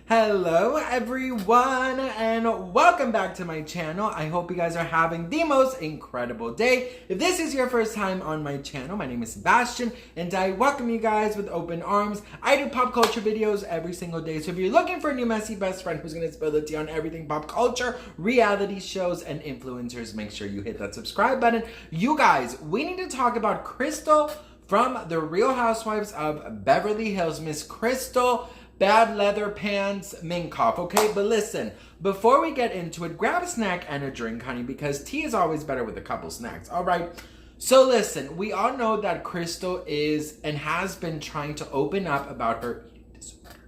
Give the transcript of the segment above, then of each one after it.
Hello everyone and welcome back to my channel. I hope you guys are having the most incredible day. If this is your first time on my channel, my name is Sebastian and I welcome you guys with open arms. I do pop culture videos every single day, so if you're looking for a new messy best friend who's going to spill the tea on everything pop culture, reality shows, and influencers, make sure you hit that subscribe button. You guys, we need to talk about Crystal from the Real Housewives of Beverly Hills, Miss Crystal Bad Leather Pants Minkoff, okay? But listen, before we get into it, grab a snack and a drink, honey, because tea is always better with a couple snacks, all right? So listen, we all know that Crystal is and has been trying to open up about her eating disorder.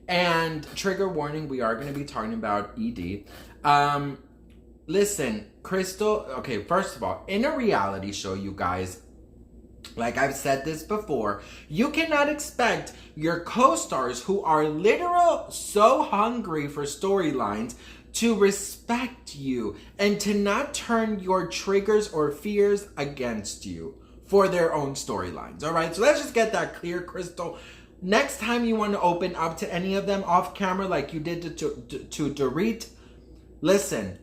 And trigger warning, we are going to be talking about ED. Listen, Crystal, okay, first of all, in a reality show, you guys, like I've said this before, you cannot expect your co-stars who are literal so hungry for storylines to respect you and to not turn your triggers or fears against you for their own storylines. All right, so let's just get that clear, Crystal. Next time you want to open up to any of them off camera like you did to Dorit, listen,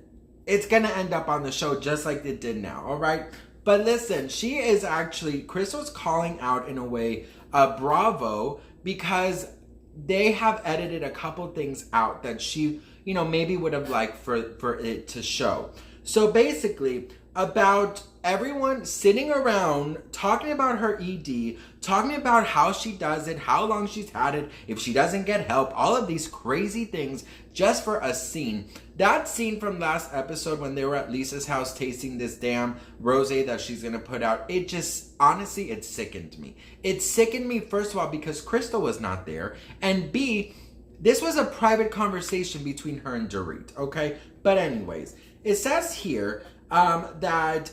it's going to end up on the show just like it did now, all right? But listen, she is actually, Crystal's calling out in a way Bravo because they have edited a couple things out that she, you know, maybe would have liked for it to show. So basically, about everyone sitting around talking about her ED, talking about how she does it, how long she's had it, if she doesn't get help, all of these crazy things just for a scene. That scene from last episode when they were at Lisa's house tasting this damn rosé that she's gonna put out, it just, honestly, it sickened me. It sickened me, first of all, because Crystal was not there, and B, this was a private conversation between her and Dorit, okay? But anyways, it says here that,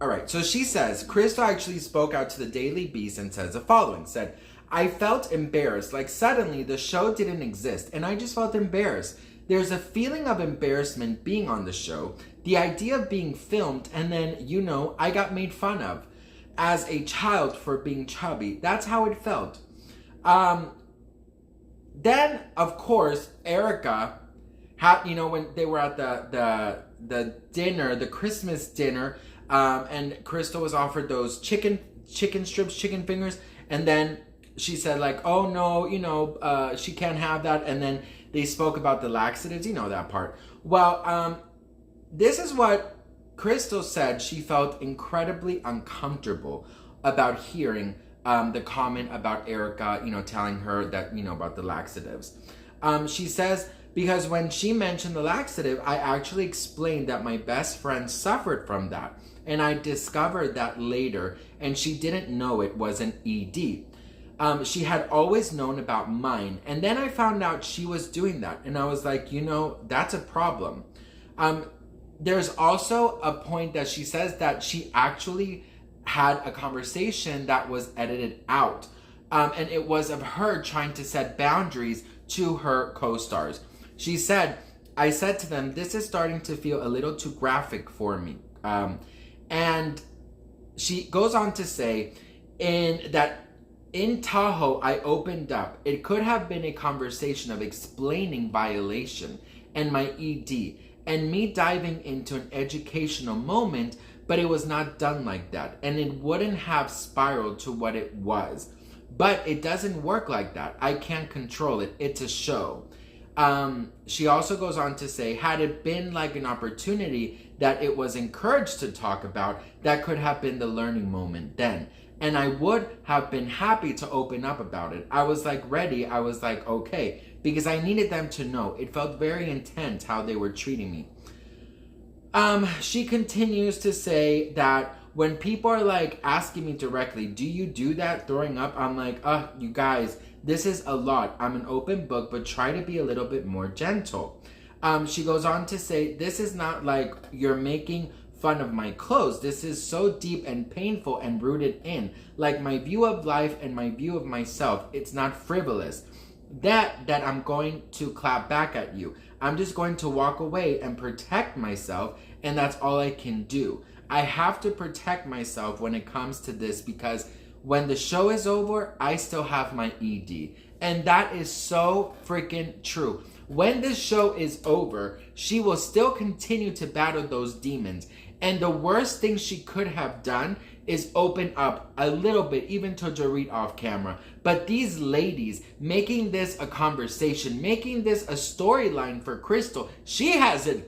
all right, so she says, Crystal actually spoke out to the Daily Beast and says the following, said, I felt embarrassed, like suddenly the show didn't exist, and I just felt embarrassed. There's a feeling of embarrassment being on the show, the idea of being filmed, and then, you know, I got made fun of as a child for being chubby. That's how it felt. Then, of course, Erika had, you know, when they were at the dinner, the Christmas dinner, and Crystal was offered those chicken strips, chicken fingers, and then she said like, oh no, you know, she can't have that, and then they spoke about the laxatives, you know that part. Well, this is what Crystal said. She felt incredibly uncomfortable about hearing the comment about Erika, you know, telling her that, you know, about the laxatives. She says, because when she mentioned the laxative, I actually explained that my best friend suffered from that. And I discovered that later, and she didn't know it was an ED. She had always known about mine. And then I found out she was doing that. And I was like, you know, that's a problem. There's also a point that she says that she actually had a conversation that was edited out. And it was of her trying to set boundaries to her co-stars. She said, I said to them, this is starting to feel a little too graphic for me. And she goes on to say in Tahoe, I opened up. It could have been a conversation of explaining violation and my ED and me diving into an educational moment, but it was not done like that. And it wouldn't have spiraled to what it was. But it doesn't work like that. I can't control it. It's a show. She also goes on to say, had it been like an opportunity that it was encouraged to talk about, that could have been the learning moment then. And I would have been happy to open up about it. I was like ready. I was like, okay, because I needed them to know. It felt very intense how they were treating me. She continues to say that when people are like asking me directly, do you do that, throwing up? I'm like, you guys, this is a lot. I'm an open book, but try to be a little bit more gentle. She goes on to say, this is not like you're making fun of my clothes. This is so deep and painful and rooted in, like my view of life and my view of myself. It's not frivolous. That I'm going to clap back at you. I'm just going to walk away and protect myself and that's all I can do. I have to protect myself when it comes to this, because when the show is over, I still have my ED. And that is so freaking true. When this show is over, she will still continue to battle those demons. And the worst thing she could have done is open up a little bit, even to Dorit off camera. But these ladies making this a conversation, making this a storyline for Crystal, she hasn't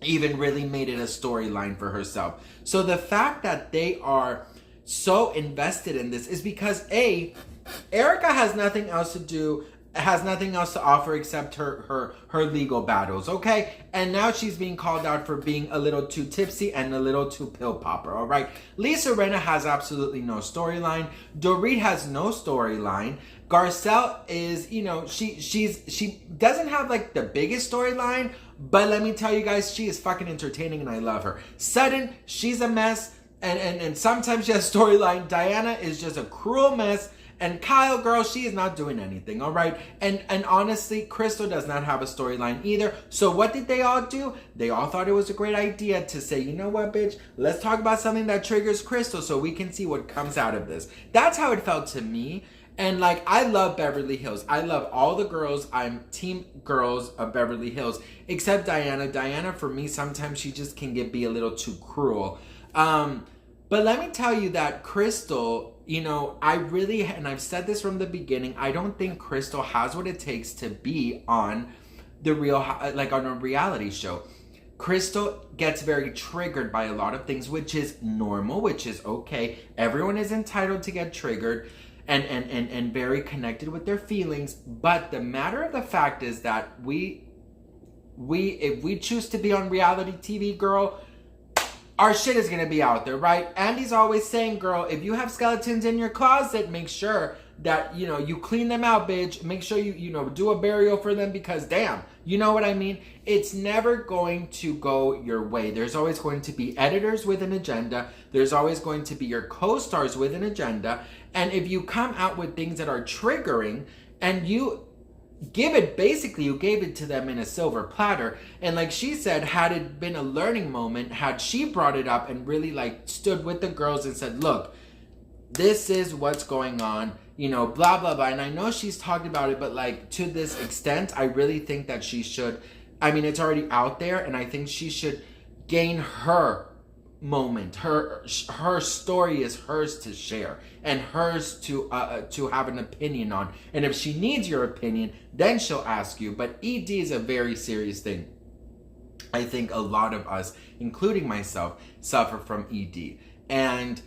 even really made it a storyline for herself. So the fact that they are so invested in this is because Erika has nothing else to do, has nothing else to offer except her legal battles, okay? And now she's being called out for being a little too tipsy and a little too pill popper, all right? Lisa Rinna has absolutely no storyline. Dorit has no storyline. Garcelle is, you know, she doesn't have like the biggest storyline, but let me tell you guys, she is fucking entertaining and I love her. Sutton, she's a mess, and sometimes she has storyline. Diana is just a cruel mess. And Kyle, girl, she is not doing anything, all right? And honestly, Crystal does not have a storyline either. So what did they all do? They all thought it was a great idea to say, you know what, bitch? Let's talk about something that triggers Crystal so we can see what comes out of this. That's how it felt to me. And like, I love Beverly Hills. I love all the girls. I'm team girls of Beverly Hills, except Diana. Diana, for me, sometimes she just can be a little too cruel. But let me tell you that Crystal, you know, I really, and I've said this from the beginning, I don't think Crystal has what it takes to be on the real, like on a reality show. Crystal gets very triggered by a lot of things, which is normal, which is okay. Everyone is entitled to get triggered and very connected with their feelings. But the matter of the fact is that if we choose to be on reality TV, girl, our shit is gonna be out there, right? Andy's always saying, girl, if you have skeletons in your closet, make sure that, you know, you clean them out, bitch. Make sure you know, do a burial for them, because damn, you know what I mean? It's never going to go your way. There's always going to be editors with an agenda. There's always going to be your co-stars with an agenda. And if you come out with things that are triggering and you gave it to them in a silver platter, and like she said, had it been a learning moment, had she brought it up and really like stood with the girls and said, look, this is what's going on, you know, blah blah blah. And I know she's talked about it, but like to this extent, I really think that she should, I mean, it's already out there, and I think she should gain her moment. Her story is hers to share and hers to have an opinion on. And if she needs your opinion, then she'll ask you. But ED is a very serious thing. I think a lot of us, including myself, suffer from ED. And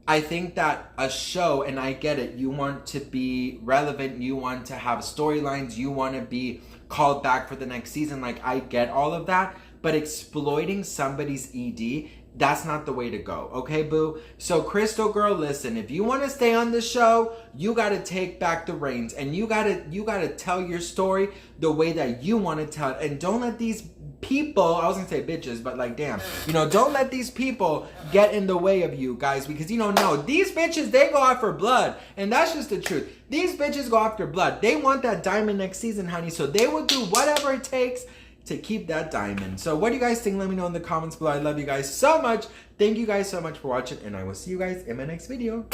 I think that a show, and I get it, you want to be relevant, you want to have storylines, you want to be called back for the next season. Like, I get all of that, but exploiting somebody's ED, that's not the way to go, okay, boo? So Crystal, girl, listen, if you want to stay on the show, you got to take back the reins, and you got to tell your story the way that you want to tell it. And don't let these people, I was gonna say bitches, but like, damn, you know, don't let these people get in the way of you guys, because you don't know, these bitches, they go after blood, and that's just the truth. These bitches go after blood. They want that diamond next season, honey, so they will do whatever it takes to keep that diamond. So what do you guys think? Let me know in the comments below. I love you guys so much. Thank you guys so much for watching, and I will see you guys in my next video.